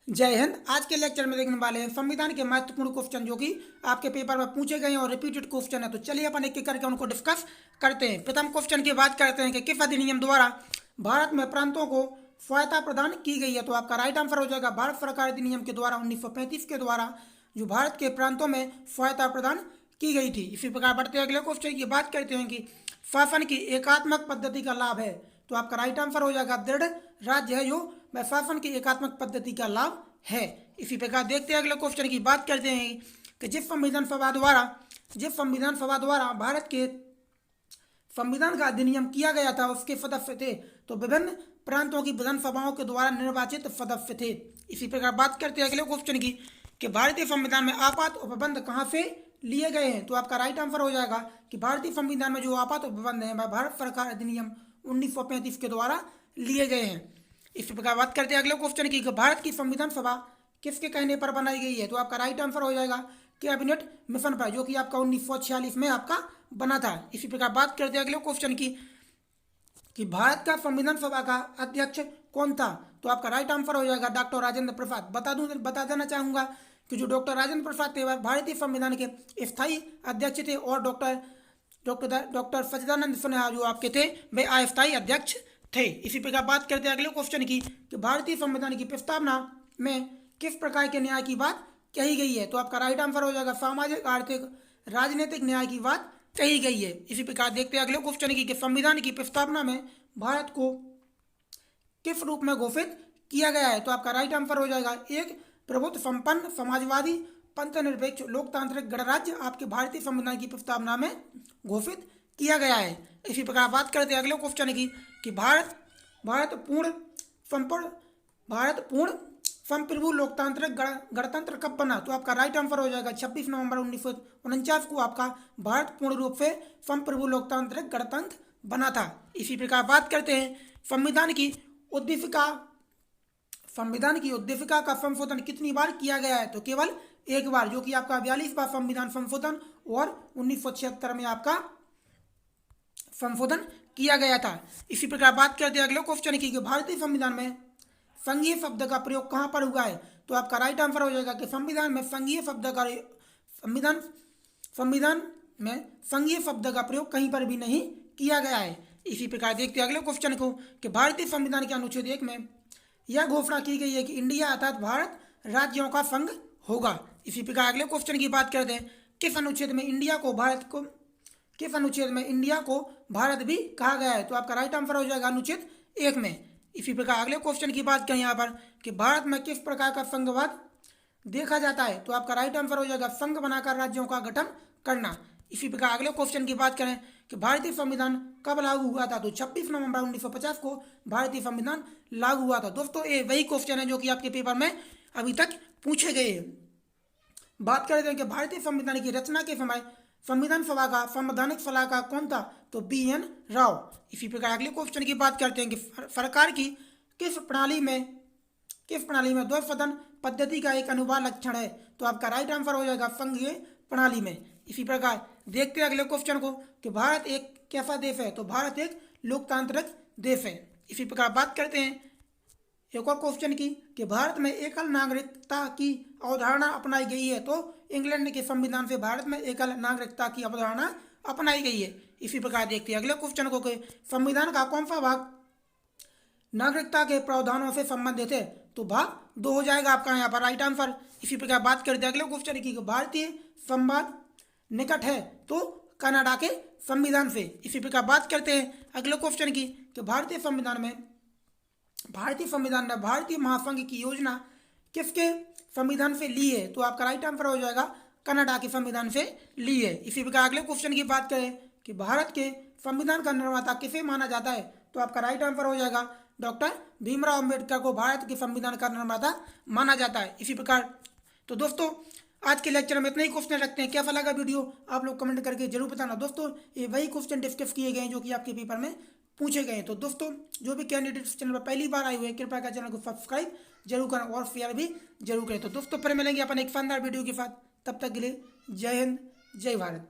जय हिंद। आज के लेक्चर में देखने वाले हैं संविधान के महत्वपूर्ण क्वेश्चन जो कि आपके पेपर में पूछे गए हैं और रिपीटेड क्वेश्चन है। तो चलिए अपन एक एक करके उनको डिस्कस करते हैं। प्रथम क्वेश्चन की बात करते हैं कि किस अधिनियम द्वारा भारत में प्रांतों को स्वायत्ता प्रदान की गई है। तो आपका राइट आंसर हो जाएगा भारत सरकार अधिनियम के द्वारा 1935 के द्वारा जो भारत के प्रांतों में स्वायत्ता प्रदान की गई थी। इसी प्रकार बढ़ते अगले क्वेश्चन की बात करते हैं कि शासन की एकात्मक पद्धति का लाभ है। तो आपका राइट आंसर हो जाएगा दृढ़ राज्य है जो शासन की एकात्मक पद्धति का लाभ है। इसी प्रकार देखते हैं अगले क्वेश्चन की बात करते हैं कि जिस संविधान सभा द्वारा भारत के संविधान का अधिनियम किया गया था उसके सदस्य थे। तो विभिन्न प्रांतों की विधानसभाओं के द्वारा निर्वाचित सदस्य थे। इसी प्रकार बात करते हैं अगले क्वेश्चन की कि भारतीय संविधान में आपात उपबंध कहाँ से लिए गए हैं। तो आपका राइट आंसर हो जाएगा कि भारतीय संविधान में जो आपात उपबंध है वह भारत सरकार अधिनियम 1935 के द्वारा लिए गए हैं। इसी प्रकार बात करते हैं अगले क्वेश्चन की भारत की संविधान सभा किसके कहने पर बनाई गई है। तो आपका राइट आंसर हो जाएगा कैबिनेट मिशन पर जो कि आपका 1946 में आपका बना था। इसी प्रकार बात करते हैं अगले क्वेश्चन की कि भारत का संविधान सभा का अध्यक्ष कौन था। तो आपका राइट आंसर हो जाएगा डॉक्टर राजेंद्र प्रसाद। बता देना चाहूंगा कि जो डॉक्टर राजेंद्र प्रसाद थे वह भारतीय संविधान के स्थायी अध्यक्ष थे और डॉक्टर सच्चिदानंद सिन्हा जो आपके थे वे अस्थायी अध्यक्ष थे। इसी प्रकार बात करते हैं अगले क्वेश्चन की कि भारतीय संविधान की प्रस्तावना में किस प्रकार के न्याय की बात कही गई है। तो आपका राइट आंसर हो जाएगा सामाजिक आर्थिक राजनीतिक न्याय की बात कही गई है। इसी प्रकार देखते हैं अगले क्वेश्चन की कि संविधान की प्रस्तावना में भारत को किस रूप में घोषित किया गया है। तो आपका राइट आंसर हो जाएगा एक प्रभुत्व संपन्न समाजवादी पंथनिरपेक्ष लोकतांत्रिक गणराज्य आपके भारतीय संविधान की प्रस्तावना में घोषित किया गया है। इसी प्रकार बात करते हैं अगले क्वेश्चन की कि भारत पूर्ण संप्रभु लोकतांत्रिक गणतंत्र कब बना। तो आपका राइट आंसर हो जाएगा 26 नवंबर 1949 को आपका भारत पूर्ण रूप से संप्रभु लोकतांत्रिक गणतंत्र बना था। इसी प्रकार बात करते हैं संविधान की उद्दीपिका का संशोधन कितनी बार किया गया है। तो केवल एक बार जो कि आपका 42वां संविधान संशोधन और 1976 में आपका संशोधन किया गया था। इसी प्रकार बात करते हैं अगले क्वेश्चन की कि भारतीय संविधान में संघीय शब्द का प्रयोग कहाँ पर हुआ है। तो आपका राइट आंसर हो जाएगा कि संविधान में संघीय शब्द का प्रयोग कहीं पर भी नहीं किया गया है। इसी प्रकार देखते हैं अगले क्वेश्चन को कि भारतीय संविधान के अनुच्छेद 1 में यह घोषणा की गई है कि इंडिया अर्थात भारत राज्यों का संघ होगा। इसी प्रकार अगले क्वेश्चन की बात करते हैं किस अनुच्छेद में इंडिया को भारत भी कहा गया है। तो आपका राइट आंसर हो जाएगा अनुच्छेद 1 में। इसी प्रकार अगले क्वेश्चन की बात करें यहाँ पर कि भारत में किस प्रकार का संघवाद देखा जाता है। तो आपका राइट आंसर हो जाएगा संघ बनाकर राज्यों का गठन करना। इसी प्रकार अगले क्वेश्चन की बात करें कि भारतीय संविधान कब लागू हुआ था। तो 26 नवंबर 1950 को भारतीय संविधान लागू हुआ था। दोस्तों ये वही क्वेश्चन है जो कि आपके पेपर में अभी तक पूछे गए हैं। बात करते हैं कि भारतीय संविधान की रचना के समय संविधान सभा का संवैधानिक सलाहकार कौन था। तो BN राव। इसी प्रकार अगले क्वेश्चन की बात करते हैं कि सरकार की किस प्रणाली में द्वैसदन पद्धति का एक अनिवार्य लक्षण है। तो आपका राइट आंसर हो जाएगा संघीय प्रणाली में। इसी प्रकार देखते हैं अगले क्वेश्चन को कि भारत एक कैसा देश है। तो भारत एक लोकतांत्रिक देश है। इसी प्रकार बात करते हैं एक और क्वेश्चन की कि भारत में एकल नागरिकता की अवधारणा अपनाई गई है। तो इंग्लैंड के संविधान से भारत में एकल नागरिकता की अवधारणा अपनाई गई है। इसी प्रकार देखते हैं अगले क्वेश्चन को कि संविधान का कौन सा भाग नागरिकता के प्रावधानों से संबंधित है। तो भाग 2 हो जाएगा आपका यहाँ पर राइट आंसर। इसी प्रकार बात करते हैं अगले क्वेश्चन की भारतीय संवाद निकट है तो कनाडा के संविधान से। इसी प्रकार बात करते हैं अगले क्वेश्चन की कि भारतीय संविधान ने भारतीय महासंघ की योजना किसके संविधान से ली है। तो आपका राइट आंसर हो जाएगा कनाडा के संविधान से ली है। इसी प्रकार अगले क्वेश्चन की बात करें कि भारत के संविधान का निर्माता किसे माना जाता है। तो आपका राइट आंसर हो जाएगा डॉक्टर भीमराव अम्बेडकर को भारत के संविधान का निर्माता माना जाता है। इसी प्रकार तो दोस्तों आज के लेक्चर में इतना ही क्वेश्चन रखते हैं। कैसा लगा वीडियो आप लोग कमेंट करके जरूर बताना। दोस्तों ये वही क्वेश्चन डिस्कस किए गए हैं जो कि आपके पेपर में पूछे गए हैं। तो दोस्तों जो भी कैंडिडेट चैनल पर पहली बार आए हुए हैं कृपया कर चैनल को सब्सक्राइब जरूर करें और शेयर भी जरूर करें। तो दोस्तों फिर मिलेंगे अपन एक शानदार वीडियो के साथ। तब तक के लिए जय हिंद जय भारत।